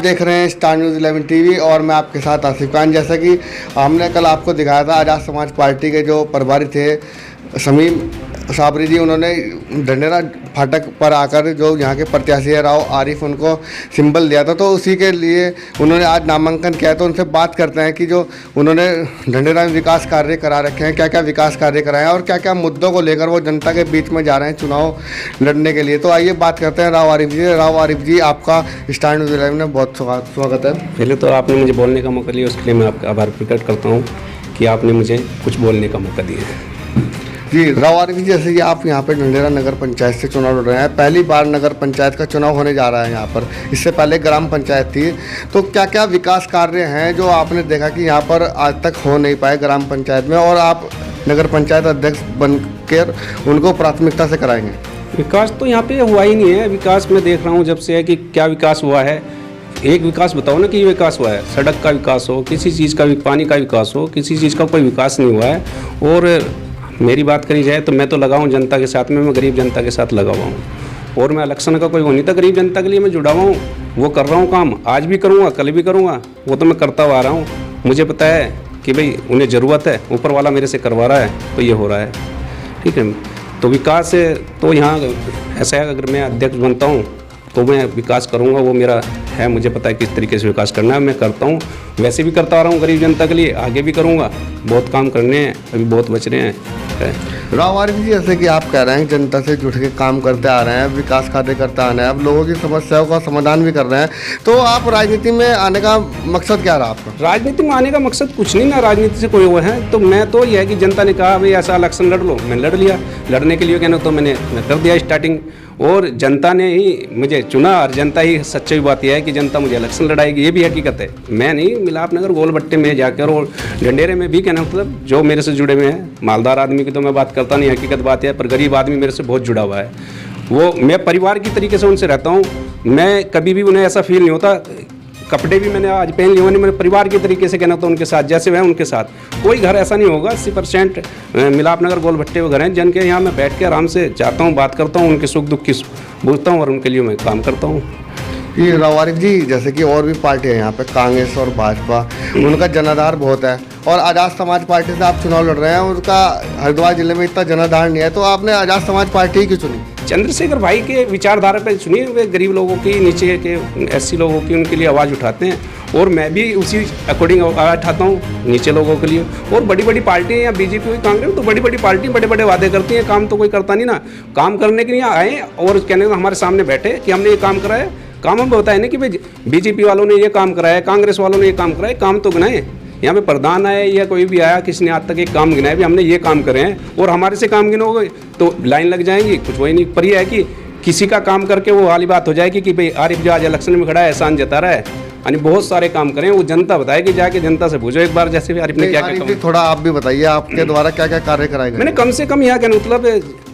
देख रहे हैं स्टार न्यूज़ 11 टीवी और मैं आपके साथ आसिफ खान। जैसा कि हमने कल आपको दिखाया था, आज़ाद समाज पार्टी के जो प्रभारी थे शमीम साबरी जी, उन्होंने ढंढेरा फाटक पर आकर जो यहाँ के प्रत्याशी है राव आरिफ, उनको सिंबल दिया था। तो उसी के लिए उन्होंने आज नामांकन किया। तो उनसे बात करते हैं कि जो उन्होंने ढंढेरा में विकास कार्य करा रखे हैं, क्या क्या विकास कार्य कराए हैं और क्या क्या मुद्दों को लेकर वो जनता के बीच में जा रहे हैं चुनाव लड़ने के लिए। तो आइए बात करते हैं राव आरिफ जी। राव आरिफ जी, आपका स्टार न्यूज़ 11 में बहुत स्वागत है। पहले तो आपने मुझे बोलने का मौका दिया, उसके लिए मैं आपका आभार प्रकट करता हूँ कि आपने मुझे कुछ बोलने का मौका दिया। जी राव आरिफ जी, जैसे कि आप यहाँ पे ढंढेरा नगर पंचायत से चुनाव लड़ रहे हैं, पहली बार नगर पंचायत का चुनाव होने जा रहा है यहाँ पर। इससे पहले ग्राम पंचायत थी, तो क्या क्या विकास कार्य हैं जो आपने देखा कि यहाँ पर आज तक हो नहीं पाए ग्राम पंचायत में, और आप नगर पंचायत अध्यक्ष बनकर उनको प्राथमिकता से कराएंगे? विकास तो यहाँ पे हुआ ही नहीं है। विकास मैं देख रहा हूँ जब से है कि क्या विकास हुआ है। एक विकास बताओ ना कि ये विकास हुआ है। सड़क का विकास हो, किसी चीज़ का, पानी का विकास हो, किसी चीज़ का कोई विकास नहीं हुआ है। और मेरी बात करी जाए तो मैं तो लगा हूँ जनता के साथ में, मैं गरीब जनता के साथ लगा हुआ हूँ। और मैं इलेक्शन का कोई वो नहीं था, गरीब जनता के लिए मैं जुड़ा हुआ हूँ। वो कर रहा हूँ काम, आज भी करूँगा, कल भी करूँगा। वो तो मैं करता हुआ आ रहा हूँ। मुझे पता है कि भाई उन्हें ज़रूरत है, ऊपर वाला मेरे से करवा रहा है, तो ये हो रहा है। ठीक है, तो विकास है तो यहाँ ऐसा है, अगर मैं अध्यक्ष बनता हूँ तो मैं विकास करूँगा। वो मेरा है, मुझे पता है किस तरीके से विकास करना है, मैं करता हूँ। वैसे भी करता आ रहा हूँ गरीब जनता के लिए, आगे भी करूँगा। बहुत काम करने हैं, अभी बहुत बच रहे हैं। राव आरिफ जी, जैसे कि आप कह रहे हैं जनता से जुड़ के काम करते आ रहे हैं, विकास कार्य करते आ रहे हैं, अब लोगों की समस्याओं का समाधान भी कर रहे हैं, तो आप राजनीति में आने का मकसद क्या रहा आपका? राजनीति में आने का मकसद कुछ नहीं ना, राजनीति से कोई वो है। तो मैं तो यह है कि जनता ने कहा भाई ऐसा इलेक्शन लड़ लो, मैं लड़ लिया। लड़ने के लिए कहना तो मैंने कर दिया स्टार्टिंग, और जनता ने ही मुझे चुना। और जनता ही सच्ची बात यह है कि जनता मुझे इलेक्शन लड़ाएगी, ये भी हकीकत है। मैं नहीं, मिलापनगर गोलबट्टे में जाकर और ढंढेरे में भी कहना मतलब जो मेरे से जुड़े हुए हैं, मालदार आदमी की तो मैं बात करता नहीं, हकीकत बात है। पर गरीब आदमी मेरे से बहुत जुड़ा हुआ है। वो मैं परिवार की तरीके से उनसे रहता हूँ। मैं कभी भी उन्हें ऐसा फील नहीं होता। कपड़े भी मैंने आज पहन लिए, मैंने मेरे परिवार के तरीके से कहना तो उनके साथ जैसे वह उनके साथ। कोई घर ऐसा नहीं होगा। 80% मिलापनगर गोलभट्टे वो घर हैं जिनके यहाँ मैं बैठ के आराम से जाता हूँ, बात करता हूँ, उनके सुख दुख की पूछता हूँ और उनके लिए मैं काम करता हूँ। ये राव आरिफ जी, जैसे कि और भी पार्टी है यहाँ पे, कांग्रेस और भाजपा, उनका जनाधार बहुत है, और आज़ाद समाज पार्टी से आप चुनाव लड़ रहे हैं, उनका हरिद्वार जिले में इतना जनाधार नहीं है, तो आपने आज़ाद समाज पार्टी ही क्यों चुनी? चंद्रशेखर भाई के विचारधारा पर सुनिए, वे गरीब लोगों की, नीचे के SC लोगों की, उनके लिए आवाज़ उठाते हैं, और मैं भी उसी अकॉर्डिंग आवाज़ उठाता हूँ नीचे लोगों के लिए। और बड़ी बड़ी पार्टियाँ या BJP हुई, कांग्रेस, तो बड़ी बड़ी पार्टी बड़े बड़े वादे करती हैं, काम तो कोई करता नहीं ना। काम करने के लिए आए और कहने हमारे सामने बैठे कि हमने ये काम करा है। काम हम बताए ना कि भाई BJP वालों ने ये काम कराया है, कांग्रेस वालों ने ये काम कराया है, काम तो गिनाए। यहाँ पे प्रधान आए या कोई भी आया, किसी ने आज तक एक काम गिनाया भी हमने ये काम करे हैं, और हमारे से काम गिनोगे तो लाइन लग जाएंगी, कुछ वही नहीं। पर यह है कि किसी का काम करके वो वाली बात हो जाएगी कि भाई आरिफ जो आज इलेक्शन में खड़ा है, एहसान जता रहा है, यानी बहुत सारे काम करें। वो जनता बताएगी, जाके जनता से पूछो एक बार, जैसे भी आरिफ ने क्या क्या। थोड़ा आप भी बताइए, आपके द्वारा क्या क्या कार्य कराए गए? मैंने कम से कम यहाँ का मतलब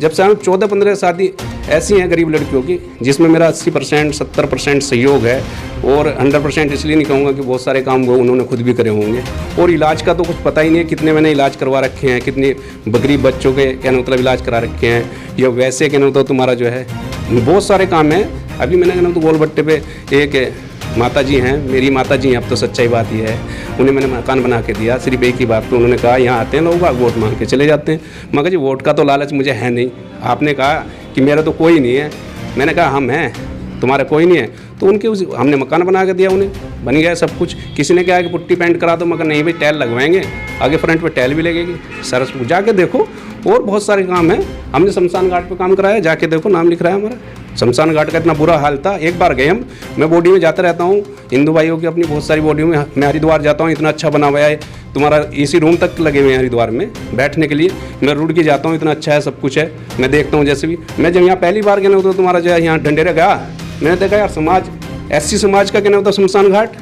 जब से 14-15 शादी ऐसी हैं गरीब लड़कियों की जिसमें मेरा 80% 70% सहयोग है, और 100% इसलिए नहीं कहूँगा कि बहुत सारे काम वो उन्होंने खुद भी करे होंगे। और इलाज का तो कुछ पता ही नहीं है, कितने मैंने इलाज करवा रखे हैं, कितने गरीब बच्चों के कहना मतलब इलाज करा रखे हैं, या वैसे कहना तो तुम्हारा जो है बहुत सारे काम है। अभी मैंने कहना तो गोलबट्टे पे एक माता जी हैं, मेरी माता जी हैं, अब तो सच्चाई बात यह है, उन्हें मैंने मकान बना के दिया। सिर्फ एक ही बात पे उन्होंने कहा यहाँ आते हैं लोग वोट मांग के चले जाते हैं। मगर जी वोट का तो लालच मुझे है नहीं। आपने कहा कि मेरा तो कोई नहीं है, मैंने कहा हम हैं, तुम्हारा कोई नहीं है, तो उनके हमने मकान बना के दिया, उन्हें बन गया सब कुछ। किसी ने कहा कि पुट्टी पेंट करा दो, मगर नहीं भाई टाइल लगवाएंगे, आगे फ्रंट पे टाइल भी लगेगी। सर जाके देखो, और बहुत सारे काम हैं। हमने शमशान घाट पे काम कराया, जाके देखो, नाम लिख रहा है हमारा। शमशान घाट का इतना बुरा हाल था, एक बार गए हम, मैं बॉडी में जाता रहता हूँ, हिंदू भाइयों की अपनी बहुत सारी बॉडी में। मैं हरिद्वार जाता हूँ, इतना अच्छा बना हुआ है, तुम्हारा AC रूम तक लगे हुए हैं हरिद्वार में बैठने के लिए। मैं रुड़ के जाता हूँ, इतना अच्छा है, सब कुछ है, मैं देखता हूँ। जैसे भी मैं जब यहाँ पहली बार गया तो तुम्हारा जो है यहाँ ढंढेरा गया, मैंने देखा यार समाज SC समाज का कहना होता शमशान घाट,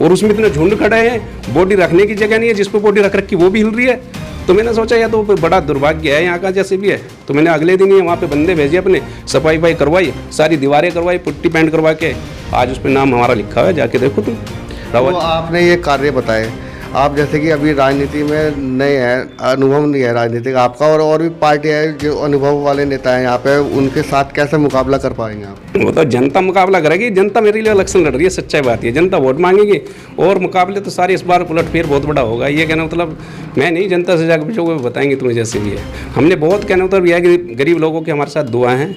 और उसमें इतने झुंड खड़े हैं, बॉडी रखने की जगह नहीं है, जिस पर बॉडी रख रखी वो भी हिल रही है। तो मैंने सोचा यह तो बड़ा दुर्भाग्य है यहाँ का, जैसे भी है। तो मैंने अगले दिन ही वहाँ पे बंदे भेजे अपने, सफाई वफाई करवाई, सारी दीवारें करवाई, पुट्टी पेंट करवा के आज उस पर नाम हमारा लिखा हुआ है, जाके देखो तुम। तो आपने ये कार्य बताए, आप जैसे कि अभी राजनीति में नए हैं, अनुभव नहीं है राजनीति का आपका, और भी पार्टी है जो अनुभव वाले नेता हैं यहाँ पे, उनके साथ कैसे मुकाबला कर पाएंगे आप? वो तो जनता मुकाबला करेगी, जनता मेरे लिए इलेक्शन लड़ रही है, सच्चाई बात है। जनता वोट मांगेगी और मुकाबले तो सारे इस बार उलटफेर बहुत बड़ा होगा। ये कहना मतलब मैं नहीं, जनता से जाकर पूछोगे बताएंगे तुम्हें जैसे भी है। हमने बहुत कहना मतलब यह है कि गरीब लोगों की हमारे साथ दुआ हैं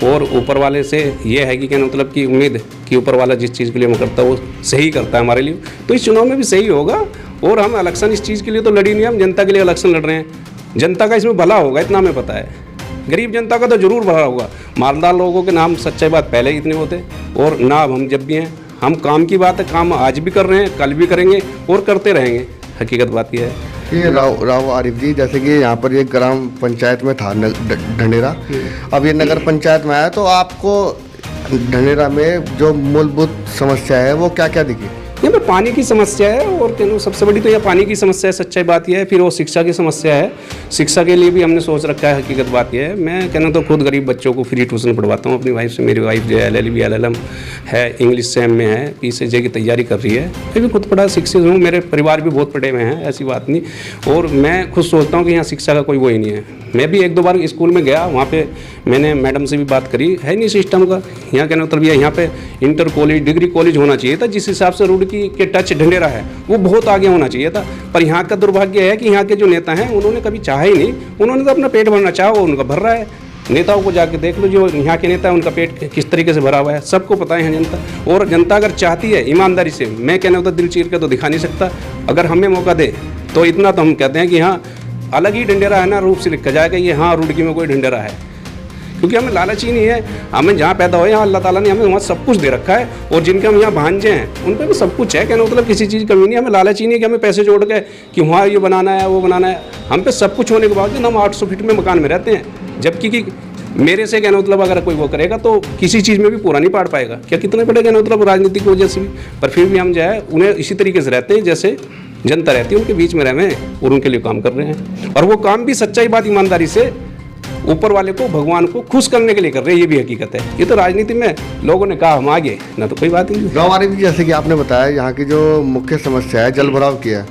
और ऊपर वाले से ये है कि कहना मतलब कि उम्मीद कि ऊपर वाला जिस चीज़ के लिए मैं करता हूँ वो सही करता है हमारे लिए, तो इस चुनाव में भी सही होगा। और हम इलेक्शन इस चीज़ के लिए तो लड़ी नहीं, हम जनता के लिए इलेक्शन लड़ रहे हैं। जनता का इसमें भला होगा इतना हमें पता है, गरीब जनता का तो जरूर भला होगा। मालदार लोगों के नाम सच्चाई बात पहले ही इतने होते और ना हम जब भी हैं, हम काम की बात है, काम आज भी कर रहे हैं, कल भी करेंगे और करते रहेंगे। हकीकत बात यह है। ये राव आरिफ जी, जैसे कि यहाँ पर ये ग्राम पंचायत में था ढंडेरा, अब ये नगर पंचायत में आया, तो आपको ढंडेरा में जो मूलभूत समस्या है वो क्या क्या दिखी? यहाँ पे पानी की समस्या है और कहना सबसे बड़ी तो यह पानी की समस्या है, सच्चाई बात यह है। फिर वो शिक्षा की समस्या है, शिक्षा के लिए भी हमने सोच रखा है। हकीकत बात यह है, मैं कहना तो खुद गरीब बच्चों को फ्री ट्यूशन पढ़वाता हूँ अपनी वाइफ से। मेरी वाइफ जो है LLB LLM है, इंग्लिश सेम में है, PCJ की तैयारी कर रही है। मैं भी खुद पढ़ा शिक्षित हूँ, मेरे परिवार भी बहुत पढ़े हुए हैं, ऐसी बात नहीं। और मैं खुद सोचता हूँ कि यहाँ शिक्षा का कोई वो ही नहीं है। मैं भी 1-2 बार स्कूल में गया, वहाँ पे मैंने मैडम से भी बात करी, है नहीं सिस्टम का। यहाँ कहना मतलब यहाँ पे इंटर कॉलेज, डिग्री कॉलेज होना चाहिए था। जिस हिसाब से रुड़की के टच ढंडेरा है वो बहुत आगे होना चाहिए था। पर यहाँ का दुर्भाग्य है कि यहाँ के जो नेता हैं उन्होंने कभी चाहा ही नहीं। उन्होंने तो अपना पेट भरना चाहा, वो उनका भर रहा है। नेताओं को जाके देख लो, जो यहाँ के नेता है उनका पेट किस तरीके से भरा हुआ है, सबको पता है जनता। और जनता अगर चाहती है ईमानदारी से, मैं कहना होता दिल चीर के तो दिखा नहीं सकता। अगर हमें मौका दे तो इतना तो हम कहते हैं कि हाँ अलग ही ढंडेरा है ना, रूप से लिखा जाएगा ये हाँ रुड़की में कोई ढंडेरा है। क्योंकि हमें लालच ही नहीं है। हमें जहाँ पैदा हुए यहाँ अल्लाह ताला ने हमें वहाँ सब कुछ दे रखा है। और जिनके हम यहाँ भांजे हैं उन पर भी सब कुछ है, कहना मतलब किसी चीज़ की कमी नहीं। हमें लालच ही नहीं कि हमें पैसे जोड़ के कि वहाँ ये बनाना है वो बनाना है। हम पे सब कुछ होने के बावजूद हम 800 फीट में मकान में रहते हैं। जबकि कि मेरे से कहना मतलब अगर कोई वो करेगा तो किसी चीज़ में भी पूरा नहीं पाड़ पाएगा। क्या कितने बड़े कहना मतलब राजनीति की वजह से भी, पर फिर भी हम जो है उन्हें इसी तरीके से रहते हैं जैसे जनता रहती है उनके बीच में रह रहे हैं और उनके लिए काम कर रहे हैं। और वो काम भी सच्चाई बात ईमानदारी से ऊपर वाले को, भगवान को खुश करने के लिए कर रहे हैं। ये भी हकीकत है। ये तो राजनीति में लोगों ने कहा हम आगे, ना तो कोई बात नहीं। राव आरिफ जी, जैसे कि आपने बताया यहाँ की जो मुख्य समस्या है जल भराव की है,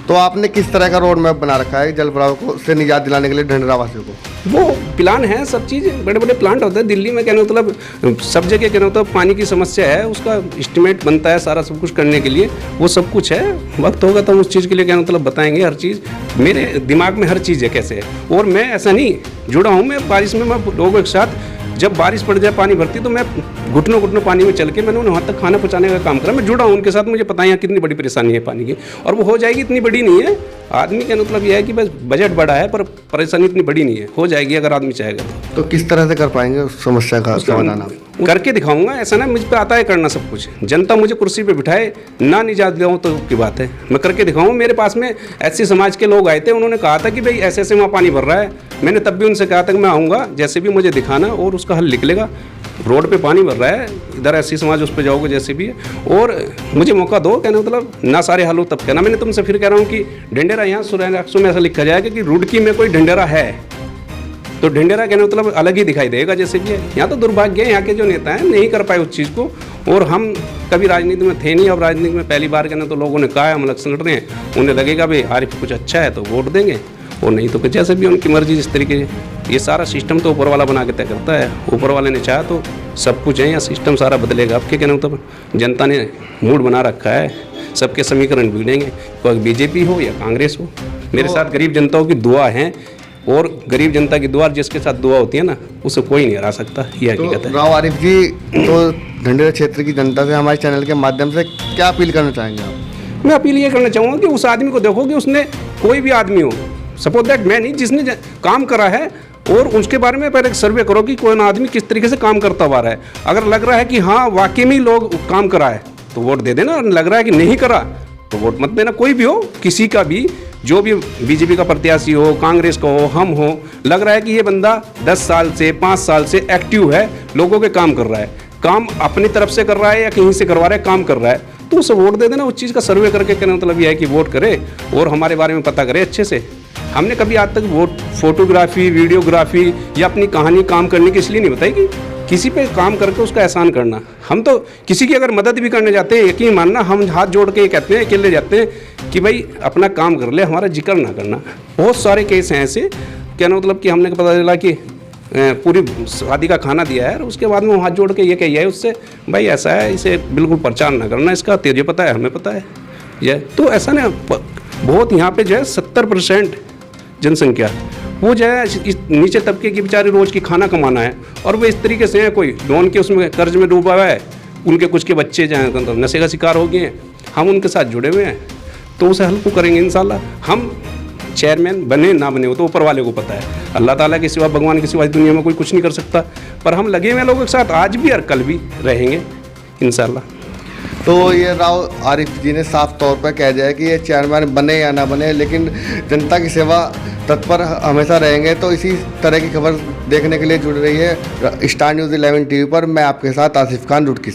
तो आपने किस तरह का रोड मैप बना रखा है जल भराव को से निजात दिलाने के लिए ढंडेरा वासियों को? वो प्लान है, सब चीज़ बड़े बड़े प्लांट होते हैं दिल्ली में। कहना मतलब सब जगह कहना मतलब पानी की समस्या है, उसका एस्टिमेट बनता है सारा सब कुछ करने के लिए। वो सब कुछ है, वक्त होगा तो हम उस चीज़ के लिए कहना मतलब बताएंगे। हर चीज़ मेरे दिमाग में हर चीज़ है कैसे है। और मैं ऐसा नहीं जुड़ा हूँ, मैं बारिश में मैं लोगों के साथ जब बारिश पड़ जाए पानी भरती तो मैं घुटनों घुटनों पानी में चल के मैंने वहाँ तक खाना पहुँचाने का काम करा। मैं जुड़ा हूँ उनके साथ, मुझे पता है यहाँ कितनी बड़ी परेशानी है पानी की। और वो हो जाएगी, इतनी बड़ी नहीं है। आदमी का मतलब यह है कि बस बजट बड़ा है पर परेशानी इतनी बड़ी नहीं है, हो जाएगी अगर आदमी चाहेगा तो किस तरह से कर पाएंगे उस समस्या का समाधान? करके दिखाऊंगा। ऐसा ना मुझ पे आता है करना सब कुछ। जनता मुझे कुर्सी पे बिठाए ना निजात दिलाऊं तो की बात है, मैं करके दिखाऊंगा। मेरे पास में ऐसे समाज के लोग आए थे, उन्होंने कहा था कि भाई ऐसे ऐसे वहाँ पानी भर रहा है। मैंने तब भी उनसे कहा था कि मैं आऊँगा, जैसे भी मुझे दिखाना और उसका हल निकलेगा। रोड पे पानी भर रहा है, इधर ऐसी समाज उस पर जाओगे जैसे भी है, और मुझे मौका दो। कहना मतलब ना सारे हल हो तब कहना। मैंने तुमसे फिर कह रहा हूँ कि ढंडेरा यहाँ सुरैनाक्षों में ऐसा लिखा जाएगा कि रुड़की में कोई ढंडेरा है तो ढंडेरा कहने मतलब अलग ही दिखाई देगा जैसे भी है। यहाँ तो दुर्भाग्य है यहाँ के जो नेता हैं नहीं कर पाए उस चीज़ को। और हम कभी राजनीति में थे नहीं, अब राजनीति में पहली बार कहना तो लोगों ने कहा है हम इलेक्शन लड़ रहे हैं, उन्हें लगेगा भाई आरिफ कुछ अच्छा है तो वोट देंगे, और नहीं तो जैसे भी उनकी मर्जी। जिस तरीके ये सारा सिस्टम तो ऊपर वाला बना के तय करता है। ऊपर वाले ने चाहा तो सब कुछ है, या सिस्टम सारा बदलेगा। अब के कहना मतलब जनता ने मूड बना रखा है, सबके समीकरण बिगड़ेंगे, कोई BJP हो या कांग्रेस हो। मेरे साथ गरीब जनताओं की दुआ है, और गरीब जनता की दुआ जिसके साथ दुआ होती है ना उसे कोई नहीं हरा सकता, ये हकीकत है। राव आरिफ जी, तो ढंडेरा क्षेत्र की जनता से हमारे चैनल के माध्यम से क्या अपील करना चाहेंगे आप? मैं अपील ये करना चाहूँगा कि उस आदमी को देखो कि उसने, कोई भी आदमी हो, सपोज दैट मैं नहीं, जिसने काम करा है, और उसके बारे में पहले एक सर्वे करो कि कोई आदमी किस तरीके से काम करता हुआ रहा है। अगर लग रहा है कि हाँ वाकई में लोग काम करा है तो वोट दे देना, और लग रहा है कि नहीं करा तो वोट मत देना। कोई भी हो, किसी का भी, जो भी BJP का प्रत्याशी हो, कांग्रेस का हो, हम हो, लग रहा है कि ये बंदा 10 साल से 5 साल से एक्टिव है, लोगों के काम कर रहा है, काम अपनी तरफ से कर रहा है या कहीं से करवा रहा है, काम कर रहा है, तो उसे वोट दे देना। उस चीज़ का सर्वे करके कहने मतलब यह है कि वोट करे और हमारे बारे में पता करे अच्छे से। हमने कभी आज तक वोट फोटोग्राफी, वीडियोग्राफी या अपनी कहानी काम करने की इसलिए नहीं बताई कि किसी पे काम करके उसका एहसान करना। हम तो किसी की अगर मदद भी करने जाते हैं, यकीन मानना, हम हाथ जोड़ के कहते हैं, अकेले जाते हैं कि भाई अपना काम कर ले, हमारा जिक्र ना करना। बहुत सारे केस हैं ऐसे, कहना मतलब कि हमने पता चला कि पूरी शादी का खाना दिया है और उसके बाद में हाथ जोड़ के ये कही है उससे, भाई ऐसा है, इसे बिल्कुल प्रचार ना करना इसका, तुझे पता है, हमें पता है। ये तो ऐसा ना बहुत यहाँ पे जो है 70% जनसंख्या वो जो है इस नीचे तबके की बेचारे रोज़ की खाना कमाना है, और वो इस तरीके से हैं, कोई लोन के उसमें कर्ज में डूबा हुआ है, उनके कुछ के बच्चे जो हैं नशे का शिकार हो गए हैं, हम उनके साथ जुड़े हुए हैं, तो उसे हल को करेंगे इंशाल्लाह। हम चेयरमैन बने ना बने वो तो ऊपर वाले को पता है, अल्लाह ताला के सिवा, भगवान के सिवा दुनिया में कोई कुछ नहीं कर सकता, पर हम लगे हुए लोगों के साथ आज भी और कल भी रहेंगे इंशाल्लाह। तो ये राव आरिफ जी ने साफ तौर पर कह दिया है कि ये चेयरमैन बने या ना बने, लेकिन जनता की सेवा तत्पर हमेशा रहेंगे। तो इसी तरह की खबर देखने के लिए जुड़ रही है स्टार न्यूज़ 11 टीवी पर। मैं आपके साथ आसिफ खान रुडकिस।